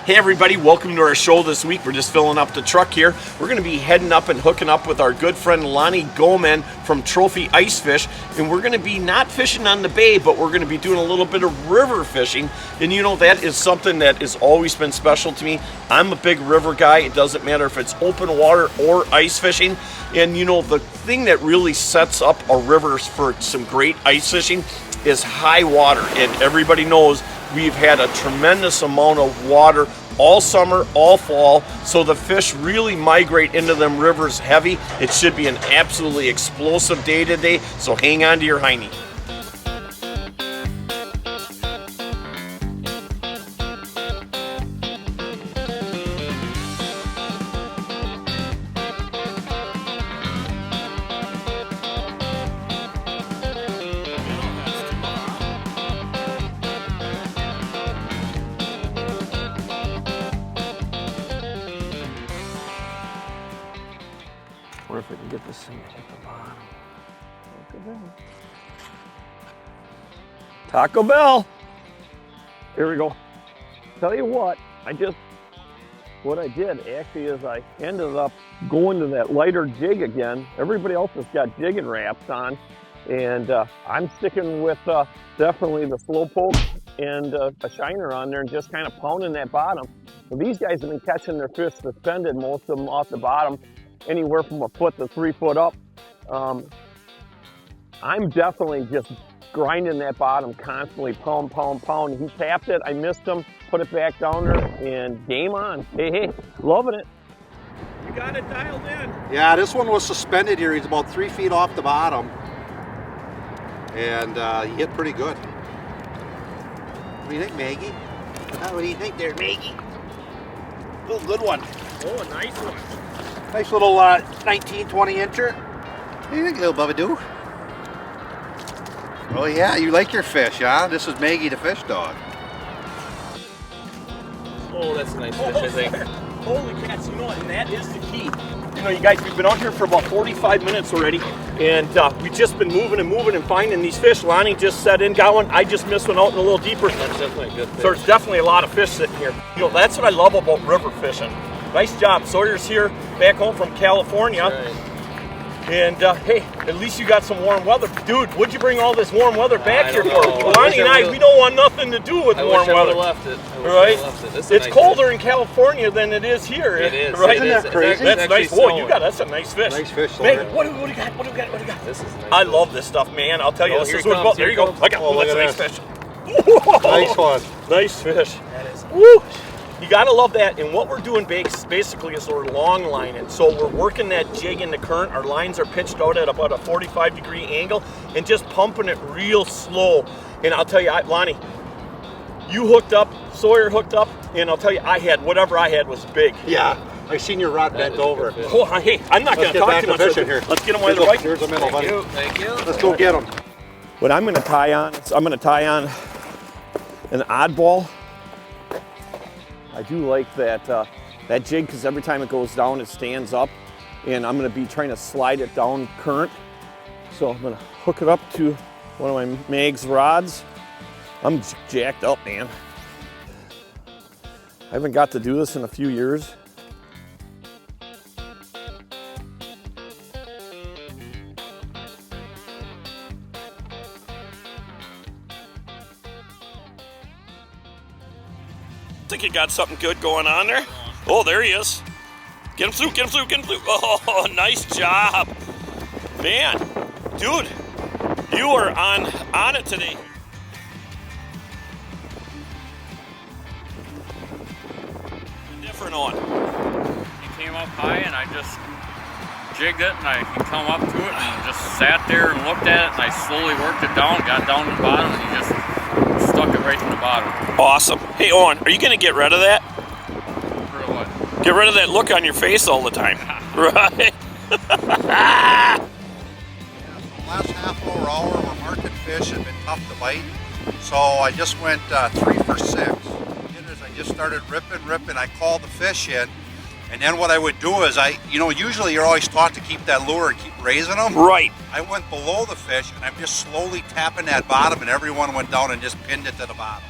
Hey everybody, welcome to our show this week. We're just filling up the truck here. We're going to be heading up and hooking up with our good friend Lonnie Goman from Trophy Ice Fish, and we're going to be not fishing on the bay, but we're going to be doing a little bit of river fishing. And you know, that is something that has always been special to me. I'm a big river guy. It doesn't matter if it's open water or ice fishing. And you know, the thing that really sets up a river for some great ice fishing is high water. And everybody knows we've had a tremendous amount of water all summer, all fall, so the fish really migrate into them rivers heavy. It should be an absolutely explosive day today, so hang on to your heinies. Or if we can get this thing at the bottom. Taco Bell. Here we go. Tell you what I did actually is I ended up going to that lighter jig again. Everybody else has got jigging wraps on, and I'm sticking with definitely the slow poke and a shiner on there and just kind of pounding that bottom. So these guys have been catching their fish suspended, most of them off the bottom, anywhere from a foot to 3 foot up. I'm definitely just grinding that bottom constantly, pound. He tapped it, I missed him, put it back down there, and game on. Hey, loving it. You got it dialed in. Yeah, this one was suspended here. He's about 3 feet off the bottom, and he hit pretty good. What do you think, Maggie? What do you think there, Maggie? Oh, good one. Oh, a nice one. Nice little 19, 20 incher. What do you think, little Bubba-Doo? Oh yeah, you like your fish, huh? This is Maggie the fish dog. Oh, that's a nice fish, I think. Holy cats, you know what, and that is the key. You know, you guys, we've been out here for about 45 minutes already, and we've just been moving and finding these fish. Lonnie just set in, got one. I just missed one out in a little deeper. That's definitely a good fish. So there's definitely a lot of fish sitting here. You know, that's what I love about river fishing. Nice job. Sawyer's here, back home from California. That's right. And hey, at least you got some warm weather. Dude, what'd you bring all this warm weather back here for? Know. Lonnie and I, we don't want nothing to do with warm weather. Left it. Right? It's nice colder in California than it is here. It is. Right? Isn't that crazy? That's nice. Whoa, that's a nice fish. Nice fish, Sawyer. What do we got? What do we got? This is nice. I love this stuff, man. I'll tell you, this is what there you go. I got that's a nice fish. Nice one. Nice fish. That is. Woo! You gotta love that, and what we're doing basically is we're long lining. So we're working that jig in the current. Our lines are pitched out at about a 45-degree angle and just pumping it real slow. And I'll tell you, Lonnie, you hooked up, Sawyer hooked up, and I'll tell you, whatever I had was big. Yeah, I seen your rod bent over. Oh, hey, I'm not gonna talk too much. Let's get him while they're right. Here's the middle, buddy. Thank you. Let's go get him. What I'm gonna tie on, an oddball. I do like that jig because every time it goes down, it stands up, and I'm going to be trying to slide it down current. So I'm going to hook it up to one of my Mag's rods. I'm jacked up, man. I haven't got to do this in a few years. I think you got something good going on there. Oh, there he is. Get him through. Oh, nice job. Man, dude, you are on it today. A different one. He came up high and I just jigged it, and he come up to it and just sat there and looked at it, and I slowly worked it down, got down to the bottom, and he just stuck it right to the bottom. Awesome. Hey, Owen, are you going to get rid of that? For what? Get rid of that look on your face all the time. Right? Last half hour, we're marking fish. Have been tough to bite, so I just went 3 for 6. I just started ripping. I called the fish in, And then what I would do is usually you're always taught to keep that lure and keep raising them. Right. I went below the fish and I'm just slowly tapping that bottom, and everyone went down and just pinned it to the bottom.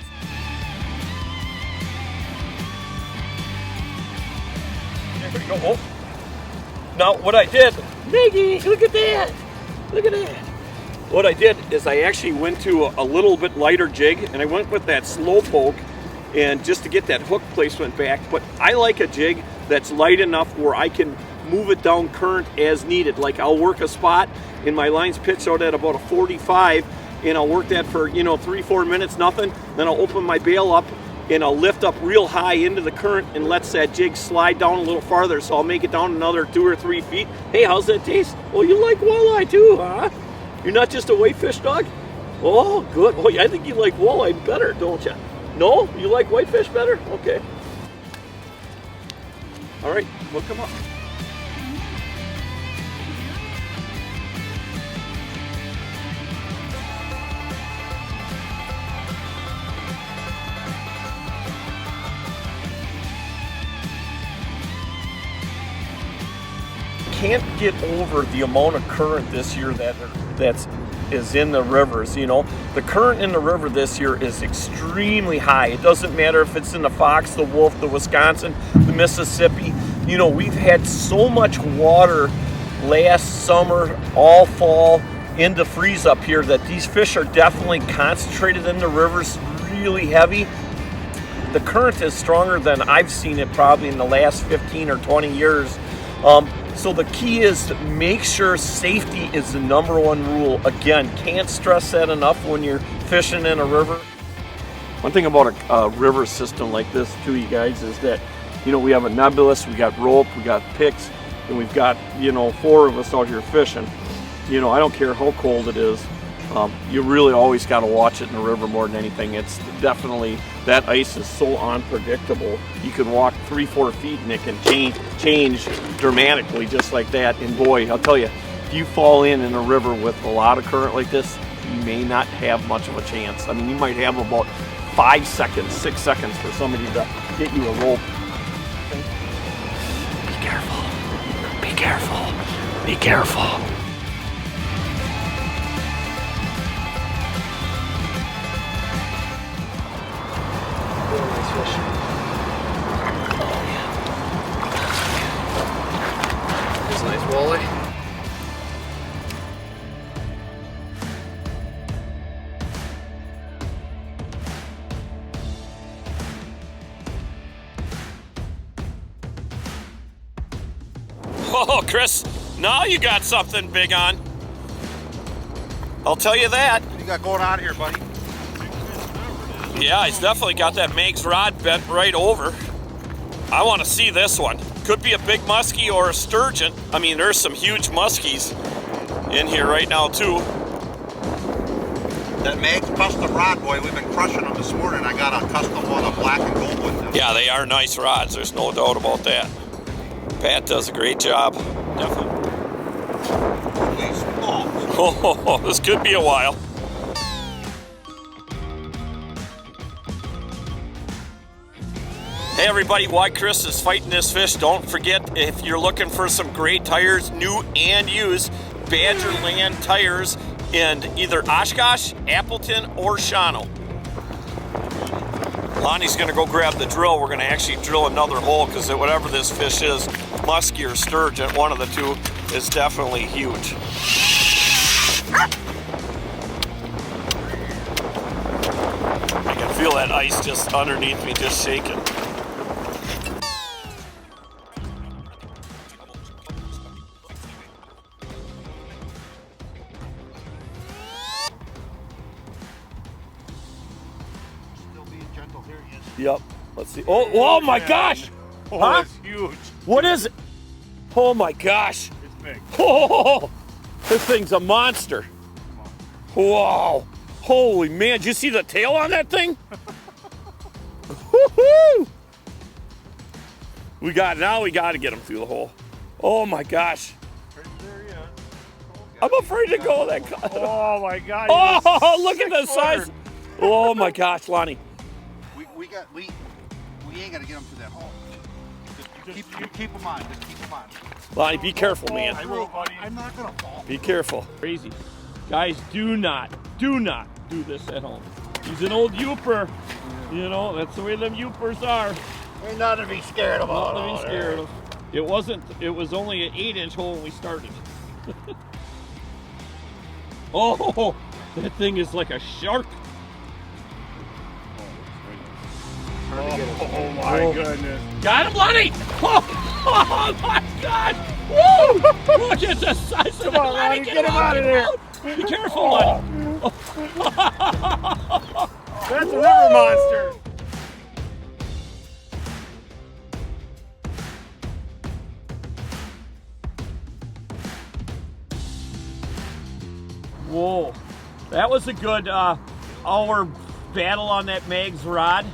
There you go. Oh. Now what I did, Maggie, look at that. Look at that. What I did is I actually went to a little bit lighter jig, and I went with that slow poke, and just to get that hook placement back. But I like a jig that's light enough where I can move it down current as needed. Like I'll work a spot and my line's pitched out at about a 45, and I'll work that for 3-4 minutes, nothing. Then I'll open my bail up and I'll lift up real high into the current and lets that jig slide down a little farther. So I'll make it down another 2 or 3 feet. Hey, how's that taste? Oh, you like walleye too, huh? You're not just a whitefish dog? Oh, good. Oh, yeah, I think you like walleye better, don't you? No? You like whitefish better? Okay. All right, hook them up. Can't get over the amount of current this year is in the rivers. The current in the river this year is extremely high. It doesn't matter if it's in the Fox, the Wolf, the Wisconsin, the Mississippi. We've had so much water last summer, all fall, into freeze up here that these fish are definitely concentrated in the rivers, really heavy. The current is stronger than I've seen it probably in the last 15 or 20 years. So the key is to make sure safety is the #1 rule. Again, can't stress that enough when you're fishing in a river. One thing about a river system like this too, you guys, is that, we have a nebulous, we got rope, we got picks, and we've got, 4 of us out here fishing. I don't care how cold it is. You really always got to watch it in the river more than anything. It's definitely, that ice is so unpredictable. You can walk 3-4 feet and it can change dramatically just like that. And boy, I'll tell you, if you fall in a river with a lot of current like this, you may not have much of a chance. I mean, you might have about 5 seconds, 6 seconds for somebody to get you a rope. Be careful. Be careful. Be careful. Walleye. Oh, Chris, now you got something big on. I'll tell you that. What you got going on here, buddy? Yeah, he's definitely got that Meigs rod bent right over. I want to see this one. Could be a big muskie or a sturgeon. I mean, there's some huge muskies in here right now too. That Meigs custom rod, boy, we've been crushing them this morning. I got a custom one, a black and gold with them. Yeah, they are nice rods. There's no doubt about that. Pat does a great job. Definitely. Holy smokes. Oh, this could be a while. Hey everybody, while Chris is fighting this fish, don't forget, if you're looking for some great tires, new and used, Badgerland tires in either Oshkosh, Appleton, or Shawano. Lonnie's gonna go grab the drill. We're gonna actually drill another hole because whatever this fish is, muskie or sturgeon, one of the two, is definitely huge. I can feel that ice just underneath me, just shaking. Yep. Let's see. Oh my gosh! Oh, huh? It's huge. What is it? Oh my gosh! It's big. Oh, this thing's a monster. Wow! Holy man! Did you see the tail on that thing? Woohoo! We got to get him through the hole. Oh my gosh! I'm afraid to go that. Oh my God! Oh, look at the size! Oh my gosh, Lonnie! We ain't gonna get them through that hole. Just keep them on. Just keep them on. Lonnie, be careful, man. I will, buddy. I'm not gonna fall. Be careful. Crazy. Guys, do not do this at home. He's an old Youper. That's the way them Youpers are. Ain't nothing to be scared about. Nothing to be scared of. It wasn't, it was only an 8-inch hole when we started. Oh, that thing is like a shark. Oh my goodness. Got him, Lonnie! Oh my God! Woo! Look at the size of Come on, Lonnie, get him out of there. Be careful, Lonnie. That's a river monster. Whoa, that was a good hour battle on that Mag's rod.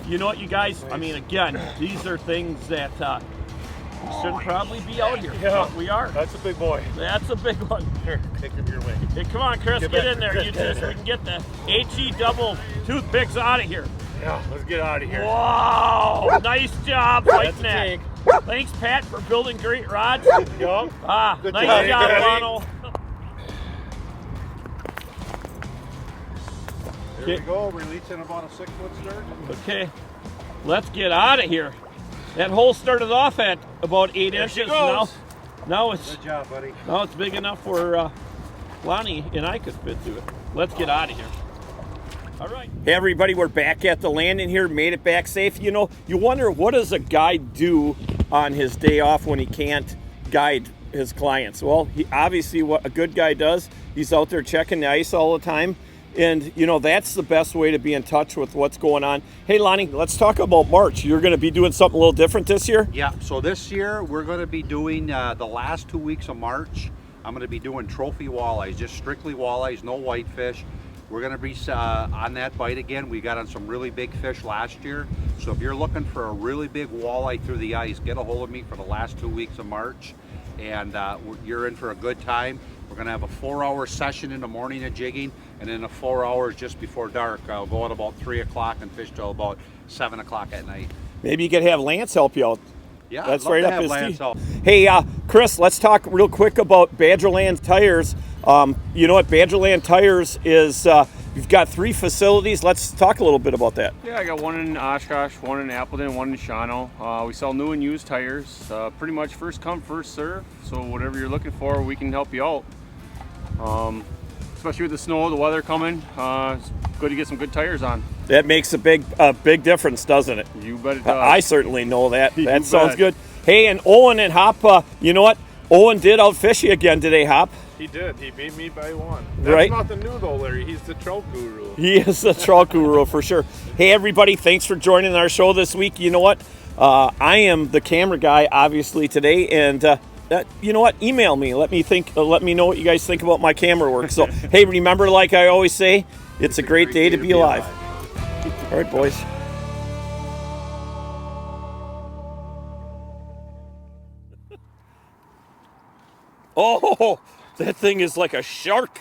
You know what, you guys? I mean, again, these are things that we shouldn't probably be out here. Yeah. But we are. That's a big boy. That's a big one. Here, take him your way. Hey, come on, Chris, get in there. You two, so we can get the HE double toothpicks out of here. Yeah, let's get out of here. Wow, nice job fighting That's a that. Thanks, Pat, for building great rods. Yup. Nice job, job, buddy. Ronald. Here we go, releasing about a 6-foot sturgeon. Okay, let's get out of here. That hole started off at about 8 inches. Now it's Good job, buddy. now it's big enough where Lonnie and I could fit through it. Let's get out of here. All right. Hey everybody, we're back at the landing here. Made it back safe. You know, you wonder what does a guide do on his day off when he can't guide his clients? Well, he obviously what a good guy does. He's out there checking the ice all the time. And, you know, that's the best way to be in touch with what's going on. Hey, Lonnie, let's talk about March. You're going to be doing something a little different this year? Yeah, so this year we're going to be doing the last 2 weeks of March. I'm going to be doing trophy walleyes, just strictly walleyes, no whitefish. We're going to be on that bite again. We got on some really big fish last year. So if you're looking for a really big walleye through the ice, get a hold of me for the last 2 weeks of March. And you're in for a good time. We're going to have a 4-hour session in the morning of jigging, and then a 4 hours just before dark. I'll go at about 3 o'clock and fish till about 7 o'clock at night. Maybe you could have Lance help you out. Yeah, That's I'd love right to up have his Lance tee. help. Hey, Chris, let's talk real quick about Badgerland Tires. You know what, Badgerland Tires is, you've got 3 facilities. Let's talk a little bit about that. Yeah, I got one in Oshkosh, one in Appleton, one in Shawano. We sell new and used tires, pretty much first come, first serve. So whatever you're looking for, we can help you out. Especially with the snow, the weather coming, it's good to get some good tires on. That makes a big difference, doesn't it? You bet it does. I certainly know that. You That sounds bet. good. Hey, and Owen and Hop, you know what? Owen did outfish you again today, Hop. He did. He beat me by 1. That's Right. nothing new though, Larry. He's the trout guru. He is the trout guru for sure. Hey, everybody, thanks for joining our show this week. You know what? I am the camera guy, obviously, today, and you know what? Email me. Let me know what you guys think about my camera work. So, hey, remember, like I always say, it's a great day to be alive. All right, boys. Oh, that thing is like a shark.